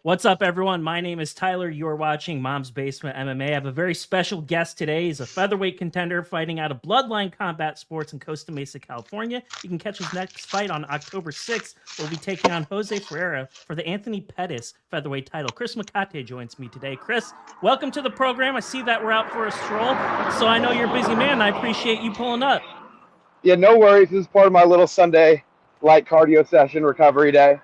What's up, everyone? My name is Tyler. You're watching Mom's Basement MMA. I have a very special guest today. He's a featherweight contender fighting out of Bloodline Combat Sports in Costa Mesa, California. You can catch his next fight on October 6th. We'll be taking on Jose Ferreira for the Anthony Pettis featherweight title. Chris Mecate joins me today. Chris, welcome to the program. I see that we're out for a stroll, so I know you're a busy man, and I appreciate you pulling up. Yeah, no worries. This is part of my little Sunday light cardio session, recovery day,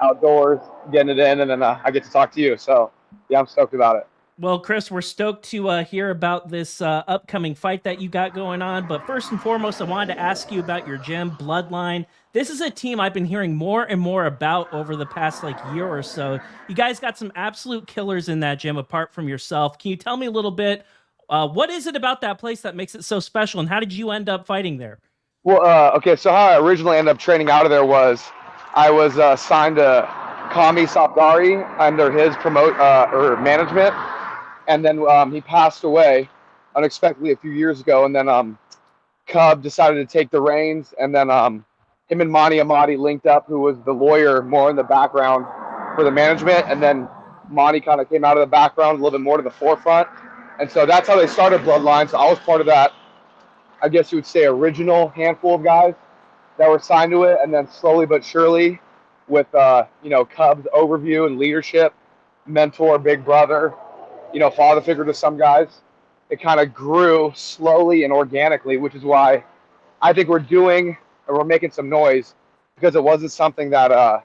outdoors, getting it in, and then I get to talk to you. So, yeah, I'm stoked about it. Well, Chris, we're stoked to hear about this upcoming fight that you got going on. But first and foremost, I wanted to ask you about your gym, Bloodline. This is a team I've been hearing more and more about over the past year or so. You guys got some absolute killers in that gym apart from yourself. Can you tell me a little bit, what is it about that place that makes it so special, and how did you end up fighting there? Well, okay, so how I originally ended up training out of there was I was signed to Kami Sapdari under his or management, and then he passed away unexpectedly a few years ago, and then Cub decided to take the reins, and then him and Mani Amadi linked up, who was the lawyer more in the background for the management, and then Mani kind of came out of the background a little bit more to the forefront, and so that's how they started Bloodline. So I was part of that, I guess you would say, original handful of guys that were signed to it, and then slowly but surely, with Cub's overview and leadership, mentor, big brother, father figure to some guys, it kind of grew slowly and organically, which is why I think we're making some noise, because it wasn't something that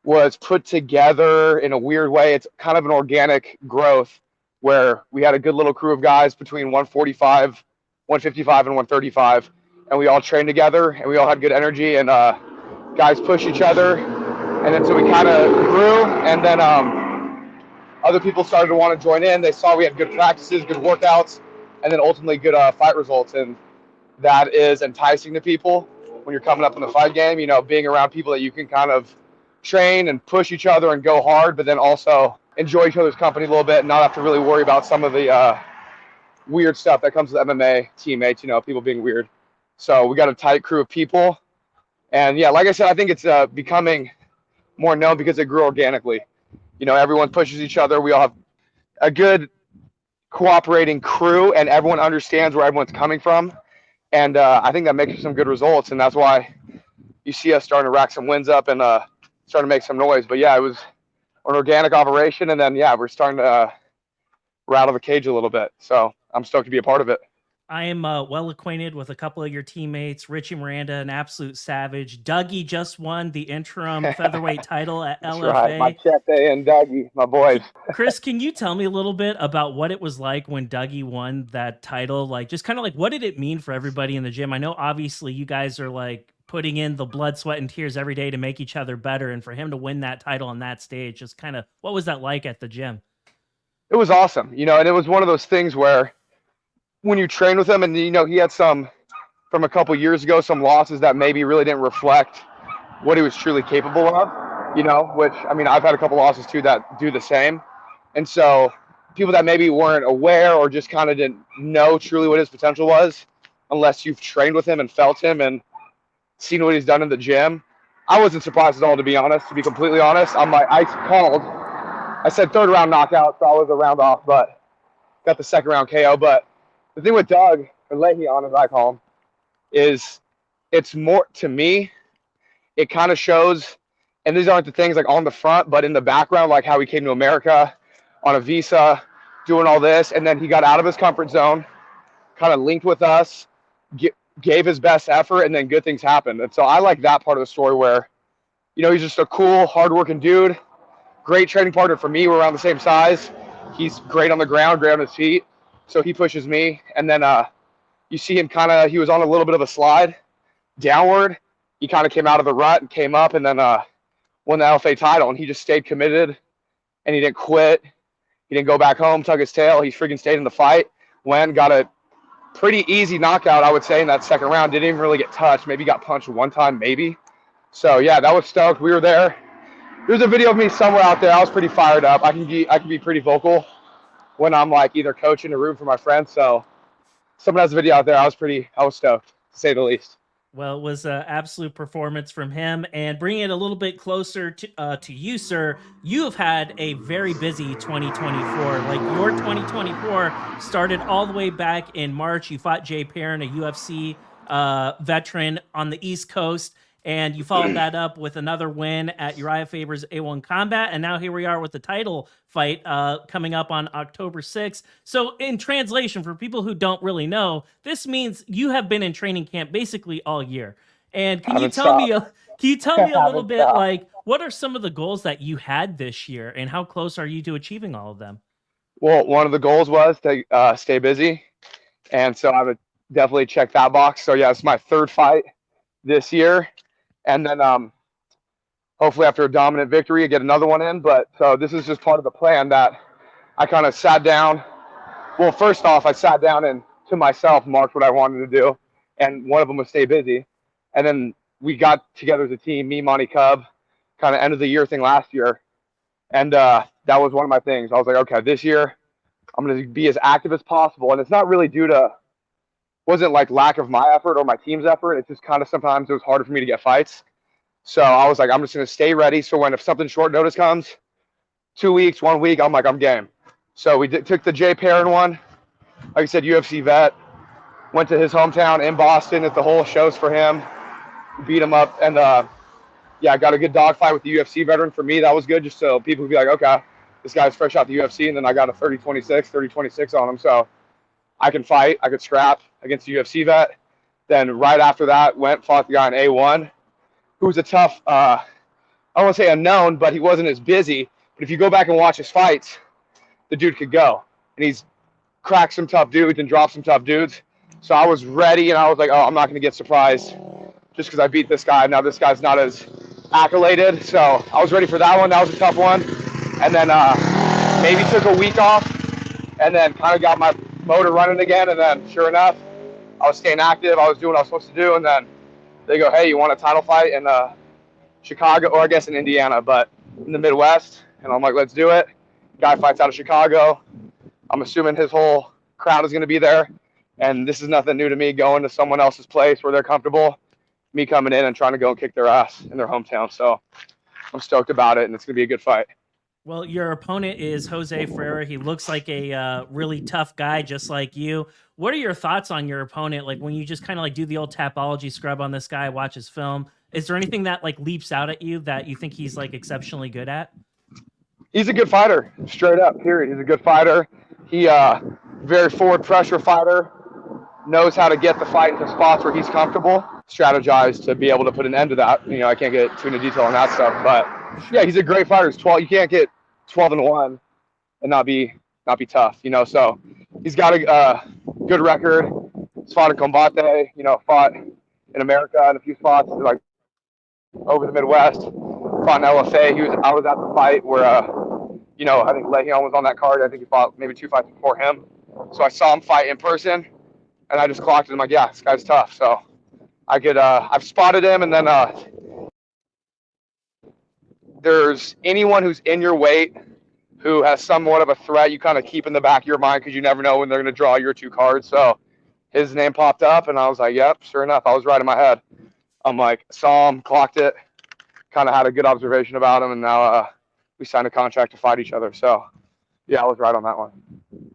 was put together in a weird way. It's kind of an organic growth where we had a good little crew of guys between 145, 155, and 135, and we all trained together, and we all had good energy, and guys push each other, and then so we kind of grew, and then other people started to want to join in. They saw we had good practices, good workouts, and then ultimately good fight results, and that is enticing to people when you're coming up in the fight game, being around people that you can kind of train and push each other and go hard, but then also enjoy each other's company a little bit and not have to really worry about some of the weird stuff that comes with MMA teammates, people being weird. So we got a tight crew of people. And yeah, like I said, I think it's becoming more known because it grew organically. Everyone pushes each other. We all have a good cooperating crew, and everyone understands where everyone's coming from. And I think that makes some good results. And that's why you see us starting to rack some wins up and starting to make some noise. But yeah, it was an organic operation. And then, yeah, we're starting to rattle the cage a little bit. So I'm stoked to be a part of it. I am well acquainted with a couple of your teammates. Richie Miranda, an absolute savage. Dougie just won the interim featherweight title at That's LFA. Right. Mecate and Dougie, my boys. Chris, can you tell me a little bit about what it was like when Dougie won that title? Just kind of what did it mean for everybody in the gym? I know obviously you guys are putting in the blood, sweat, and tears every day to make each other better. And for him to win that title on that stage, just kind of, what was that like at the gym? It was awesome, and it was one of those things where when you train with him, and he had some from a couple years ago, some losses that maybe really didn't reflect what he was truly capable of, which, I've had a couple losses too that do the same. And so people that maybe weren't aware or just kind of didn't know truly what his potential was, unless you've trained with him and felt him and seen what he's done in the gym, I wasn't surprised at all, to be honest, to be completely honest. I said third round knockout, so I was a round off, but got the second round KO. But the thing with Doug, or Lerryan, as I call him, is it's more, to me, it kind of shows, and these aren't the things on the front, but in the background, like how he came to America on a visa, doing all this, and then he got out of his comfort zone, kind of linked with us, gave his best effort, and then good things happened. And so I like that part of the story where, he's just a cool, hardworking dude, great training partner for me. We're around the same size. He's great on the ground, great on his feet. So he pushes me. And then you see him he was on a little bit of a slide downward. He kind of came out of the rut and came up, and then won the LFA title. And he just stayed committed, and he didn't quit. He didn't go back home, tug his tail. He freaking stayed in the fight. Got a pretty easy knockout, I would say, in that second round. Didn't even really get touched. Maybe got punched one time, maybe. So yeah, that was stoked. We were there. There's a video of me somewhere out there. I was pretty fired up. I can be pretty vocal when I'm either coaching or rooting for my friends. So someone has a video out there. I was stoked, to say the least. Well, it was an absolute performance from him. And bringing it a little bit closer to you, sir, you have had a very busy 2024. Like your 2024 started all the way back in March. You fought Jay Perrin, a UFC veteran on the East Coast. And you followed that up with another win at Uriah Faber's A1 Combat. And now here we are with the title fight coming up on October 6th. So in translation, for people who don't really know, this means you have been in training camp basically all year. And can you tell me a little bit, like, what are some of the goals that you had this year and how close are you to achieving all of them? Well, one of the goals was to stay busy. And so I would definitely check that box. So yeah, it's my third fight this year. And then hopefully after a dominant victory, I get another one in. But so this is just part of the plan that I kind of sat down. Well, first off, I sat down and to myself marked what I wanted to do. And one of them was stay busy. And then we got together as a team, me, Monty Cub, kind of end of the year thing last year. And that was one of my things. I was like, okay, this year I'm going to be as active as possible. And it's not really wasn't like lack of my effort or my team's effort. It's just kind of sometimes it was harder for me to get fights. So I was like, I'm just going to stay ready. So if something short notice comes, 2 weeks, 1 week, I'm like, I'm game. So we took the Jay Perrin one. Like I said, UFC vet. Went to his hometown in Boston at the whole shows for him. Beat him up. And yeah, I got a good dogfight with the UFC veteran. For me, that was good just so people would be like, okay, this guy's fresh out the UFC. And then I got a 30-26 on him. So I can fight. I could scrap against the UFC vet. Then right after that, fought the guy in A1, who was a tough, I don't want to say unknown, but he wasn't as busy. But if you go back and watch his fights, the dude could go. And he's cracked some tough dudes and dropped some tough dudes. So I was ready, and I was like, oh, I'm not going to get surprised just because I beat this guy. Now this guy's not as accoladed. So I was ready for that one. That was a tough one. And then maybe took a week off and then kind of got my motor running again. And then sure enough, I was staying active. I was doing what I was supposed to do. And then they go, hey, you want a title fight in Chicago, or I guess in Indiana, but in the Midwest? And I'm like, let's do it. Guy fights out of Chicago. I'm assuming his whole crowd is going to be there. And this is nothing new to me, going to someone else's place where they're comfortable, me coming in and trying to go and kick their ass in their hometown. So I'm stoked about it, and it's going to be a good fight. Well, your opponent is Jose Ferreira. He looks like a really tough guy, just like you. What are your thoughts on your opponent? Like when you just kind of like do the old Tapology scrub on this guy, watch his film, is there anything that like leaps out at you that you think he's like exceptionally good at? He's a good fighter, straight up, period. He's a good fighter. He very forward pressure fighter, knows how to get the fight into spots where he's comfortable, strategize to be able to put an end to that. You know, I can't get too into detail on that stuff, but yeah, he's a great fighter. He's 12. You can't get 12-1 and not be tough, you know. So he's got a good record. He's fought in Combate, you know, fought in America in a few spots, like over the Midwest. Fought in LFA. I was at the fight where, you know, I think Lerryan was on that card. I think he fought maybe 2 fights before him. So I saw him fight in person, and I just clocked it. I'm like, yeah, this guy's tough. So I could, I've spotted him, and then there's anyone who's in your weight who has somewhat of a threat, you kind of keep in the back of your mind because you never know when they're going to draw your 2 cards. So his name popped up, and I was like, yep, sure enough. I was right in my head. I'm like, saw him, clocked it, kind of had a good observation about him, and now we signed a contract to fight each other. So, yeah, I was right on that one.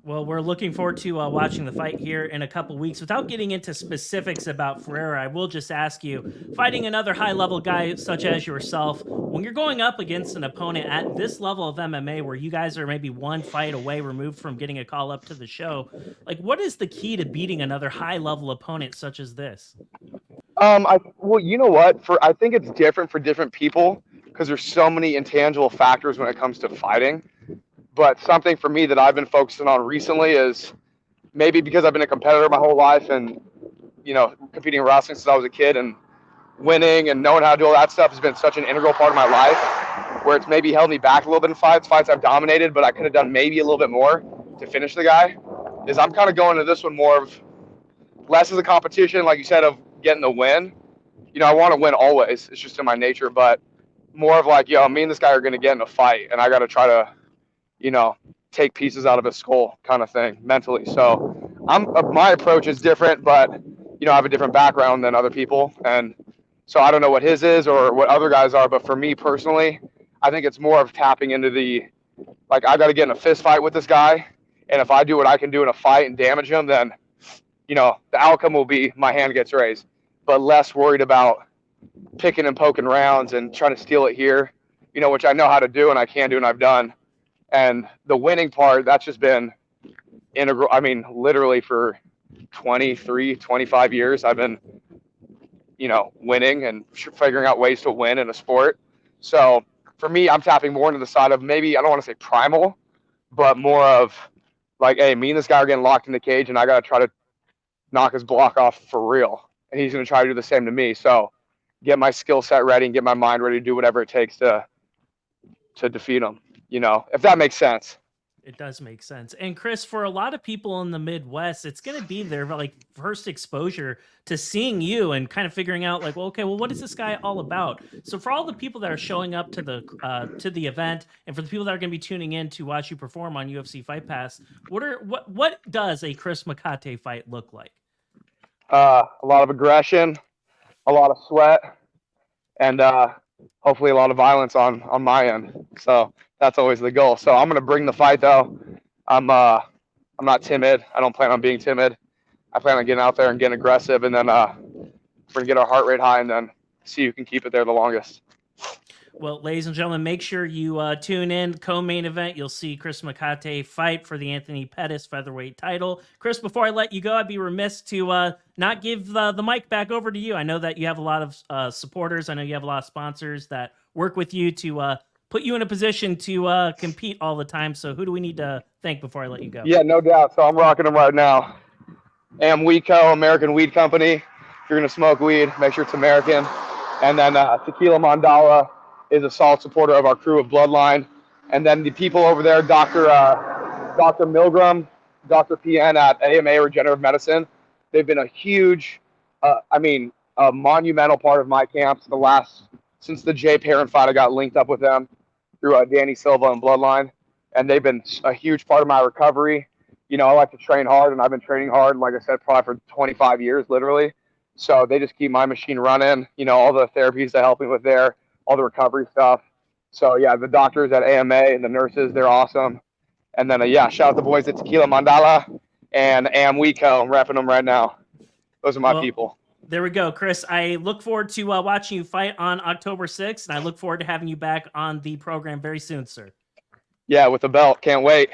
Well, we're looking forward to watching the fight here in a couple weeks. Without getting into specifics about Ferreira, I will just ask you, fighting another high-level guy such as yourself, when you're going up against an opponent at this level of MMA where you guys are maybe one fight away removed from getting a call up to the show, like what is the key to beating another high-level opponent such as this? Well, you know what? I think it's different for different people because there's so many intangible factors when it comes to fighting. But something for me that I've been focusing on recently is maybe because I've been a competitor my whole life and, you know, competing in wrestling since I was a kid and winning and knowing how to do all that stuff has been such an integral part of my life where it's maybe held me back a little bit in fights I've dominated, but I could have done maybe a little bit more to finish the guy. Is I'm kind of going to this one more of less as a competition, like you said, of getting the win. You know, I want to win always. It's just in my nature, but more of like, yo, me and this guy are going to get in a fight and I got to try to, you know, take pieces out of his skull kind of thing mentally. So my approach is different, but I have a different background than other people. And so I don't know what his is or what other guys are. But for me personally, I think it's more of tapping into I got to get in a fist fight with this guy. And if I do what I can do in a fight and damage him, then, the outcome will be my hand gets raised. But less worried about picking and poking rounds and trying to steal it here, which I know how to do and I can do and I've done. And the winning part, that's just been integral. I mean, literally for 23, 25 years, I've been, winning and figuring out ways to win in a sport. So for me, I'm tapping more into the side of maybe, I don't want to say primal, but more of hey, me and this guy are getting locked in the cage and I got to try to knock his block off for real. And he's going to try to do the same to me. So get my skill set ready and get my mind ready to do whatever it takes to defeat him, if that makes sense. It does make sense. And Chris, for a lot of people in the Midwest, it's going to be their first exposure to seeing you and kind of figuring out what is this guy all about? So for all the people that are showing up to the event, and for the people that are going to be tuning in to watch you perform on UFC Fight Pass, what does a Chris Mecate fight look like? A lot of aggression, a lot of sweat, and hopefully a lot of violence on my end. So that's always the goal. So I'm going to bring the fight though. I'm not timid. I don't plan on being timid. I plan on getting out there and getting aggressive, and then we're going to get our heart rate high and then see who can keep it there the longest. Well, ladies and gentlemen, make sure you tune in. Co-main event, you'll see Chris Mecate fight for the Anthony Pettis Featherweight title. Chris, before I let you go, I'd be remiss to not give the mic back over to you. I know that you have a lot of supporters. I know you have a lot of sponsors that work with you to put you in a position to compete all the time. So who do we need to thank before I let you go? Yeah, no doubt. So I'm rocking them right now. AmWeedCo, American Weed Company. If you're going to smoke weed, make sure it's American. And then Tequila Mandala is a solid supporter of our crew of Bloodline. And then the people over there, Dr. Milgram, Dr. PN at AMA Regenerative Medicine, they've been a huge, a monumental part of my camps since the Jay Perrin fight. I got linked up with them through Danny Silva and Bloodline, and they've been a huge part of my recovery. I like to train hard, and I've been training hard, like I said, probably for 25 years, literally. So they just keep my machine running, all the therapies they help me with there, all the recovery stuff. So, yeah, the doctors at AMA and the nurses, they're awesome. And then, shout out the boys at Tequila Mandala and AmWeedCo. I'm repping them right now. Those are my people. There we go, Chris. I look forward to watching you fight on October 6th, and I look forward to having you back on the program very soon, sir. Yeah, with the belt. Can't wait.